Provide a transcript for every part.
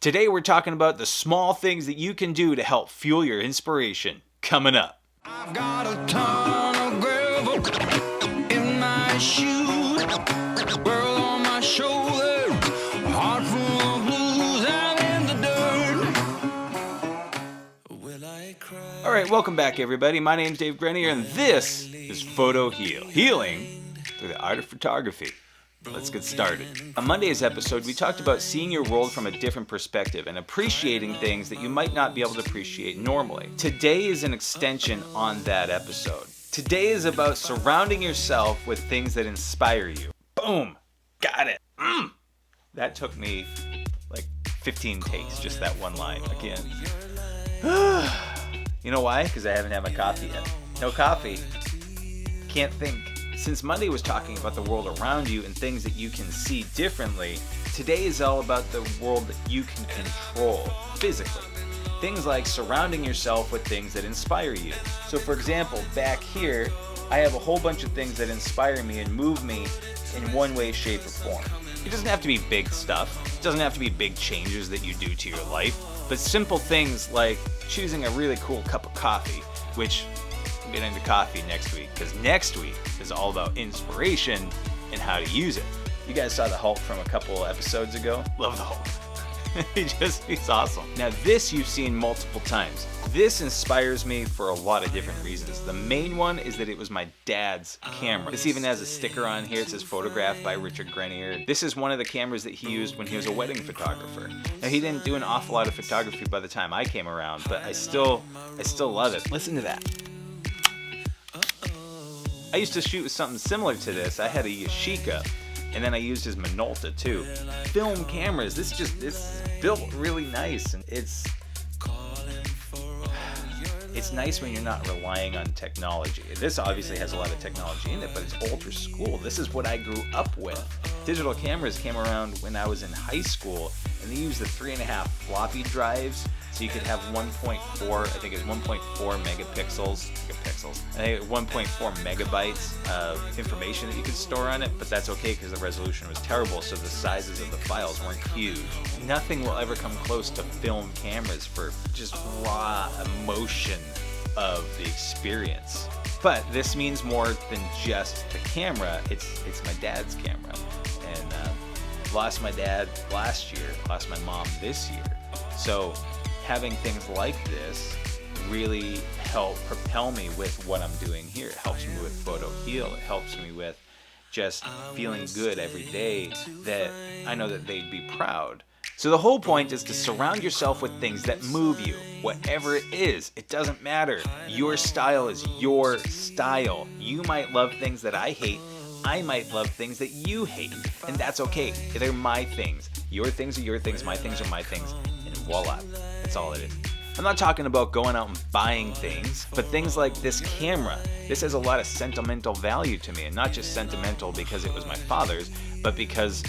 Today we're talking about the small things that you can do to help fuel your inspiration. Coming up. I've got a ton of gravel in my shoes, world on my shoulder, heart full of blues, I'm in the dirt. Will I cry? Alright, welcome back everybody. My name's Dave Grenier and this is Photo Heal. Healing through the art of photography. Let's get started. On Monday's episode, we talked about seeing your world from a different perspective and appreciating things that you might not be able to appreciate normally. Today is an extension on that episode. Today is about surrounding yourself with things that inspire you. Boom! Got it! That took me like 15 takes, just that one line again. You know why? Because I haven't had my coffee yet. No coffee. Can't think. Since Monday was talking about the world around you and things that you can see differently, today is all about the world that you can control physically. Things like surrounding yourself with things that inspire you. So for example, back here, I have a whole bunch of things that inspire me and move me in one way, shape, or form. It doesn't have to be big stuff. It doesn't have to be big changes that you do to your life, but simple things like choosing a really cool cup of coffee, which we'll get into coffee next week, because next week is all about inspiration and how to use it. You guys saw the Hulk from a couple episodes ago. Love the Hulk. He's awesome. Now this you've seen multiple times. This inspires me for a lot of different reasons. The main one is that it was my dad's camera. This even has a sticker on here. It says photographed by Richard Grenier. This is one of the cameras that he used when he was a wedding photographer. Now he didn't do an awful lot of photography by the time I came around, but I still love it. Listen to that. I used to shoot with something similar to this. I had a Yashica, and then I used his Minolta too. Film cameras, this is built really nice, and it's nice when you're not relying on technology. This obviously has a lot of technology in it, but it's older school. This is what I grew up with. Digital cameras came around when I was in high school, and they used the 3.5 floppy drives, so you could have 1.4, I think it's 1.4 megapixels, I think 1.4 megabytes of information that you could store on it, but that's okay because the resolution was terrible, so the sizes of the files weren't huge. Nothing will ever come close to film cameras for just raw emotion of the experience. But this means more than just the camera. It's my dad's camera, and lost my dad last year, lost my mom this year. So having things like this really help propel me with what I'm doing here. It helps me with Photo Heal. It helps me with just feeling good every day that I know that they'd be proud. So the whole point is to surround yourself with things that move you. Whatever it is, it doesn't matter. Your style is your style. You might love things that I hate. I might love things that you hate. And that's okay. They're my things. Your things are your things. My things are my things. And voila. That's all it is. I'm not talking about going out and buying things, but things like this camera. This has a lot of sentimental value to me, and not just sentimental because it was my father's, but because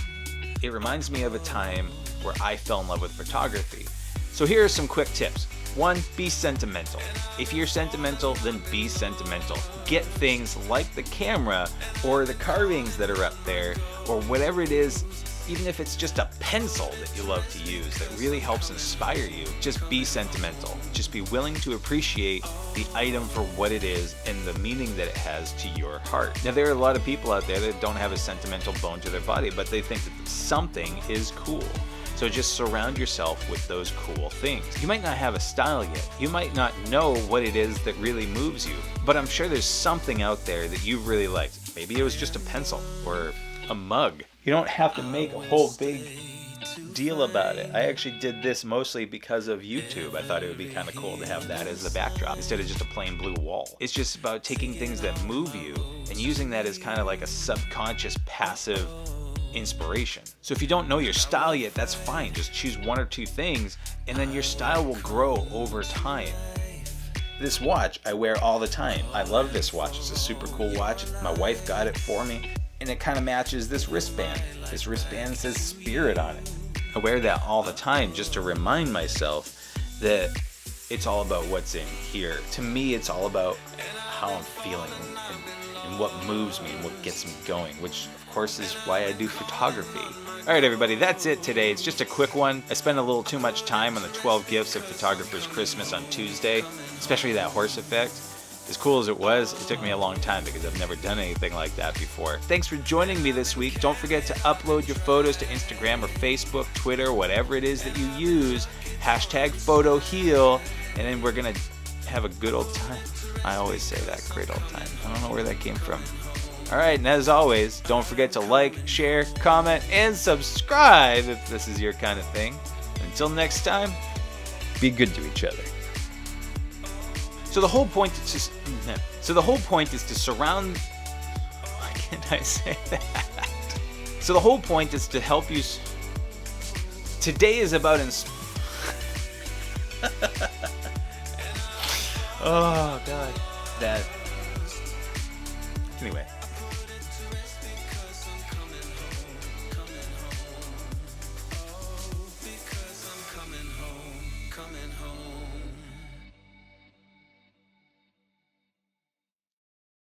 it reminds me of a time where I fell in love with photography. So here are some quick tips. 1, be sentimental. If you're sentimental, then be sentimental. Get things like the camera or the carvings that are up there or whatever it is. Even if it's just a pencil that you love to use that really helps inspire you, just be sentimental. Just be willing to appreciate the item for what it is and the meaning that it has to your heart. Now, there are a lot of people out there that don't have a sentimental bone to their body, but they think that something is cool. So just surround yourself with those cool things. You might not have a style yet. You might not know what it is that really moves you, but I'm sure there's something out there that you really liked. Maybe it was just a pencil or a mug. You don't have to make a whole big deal about it. I actually did this mostly because of YouTube. I thought it would be kind of cool to have that as the backdrop instead of just a plain blue wall. It's just about taking things that move you and using that as kind of like a subconscious passive inspiration. So if you don't know your style yet, that's fine. Just choose 1 or 2 things and then your style will grow over time. This watch I wear all the time. I love this watch. It's a super cool watch. My wife got it for me. And it kind of matches this wristband. This wristband says Spirit on it. I wear that all the time just to remind myself that it's all about what's in here. To me, it's all about how I'm feeling and what moves me and what gets me going, which of course is why I do photography. Alright everybody, that's it today. It's just a quick one. I spent a little too much time on the 12 gifts of Photographer's Christmas on Tuesday, especially that horse effect. As cool as it was, it took me a long time because I've never done anything like that before. Thanks for joining me this week. Don't forget to upload your photos to Instagram or Facebook, Twitter, whatever it is that you use. #PhotoHeal, and then we're gonna have a good old time. I always say that, great old time. I don't know where that came from. Alright, and as always, don't forget to like, share, comment, and subscribe if this is your kind of thing. Until next time, be good to each other. So the whole point is to surround. Why can't I say that? So the whole point is to help you. Today is about oh God, that. Anyway.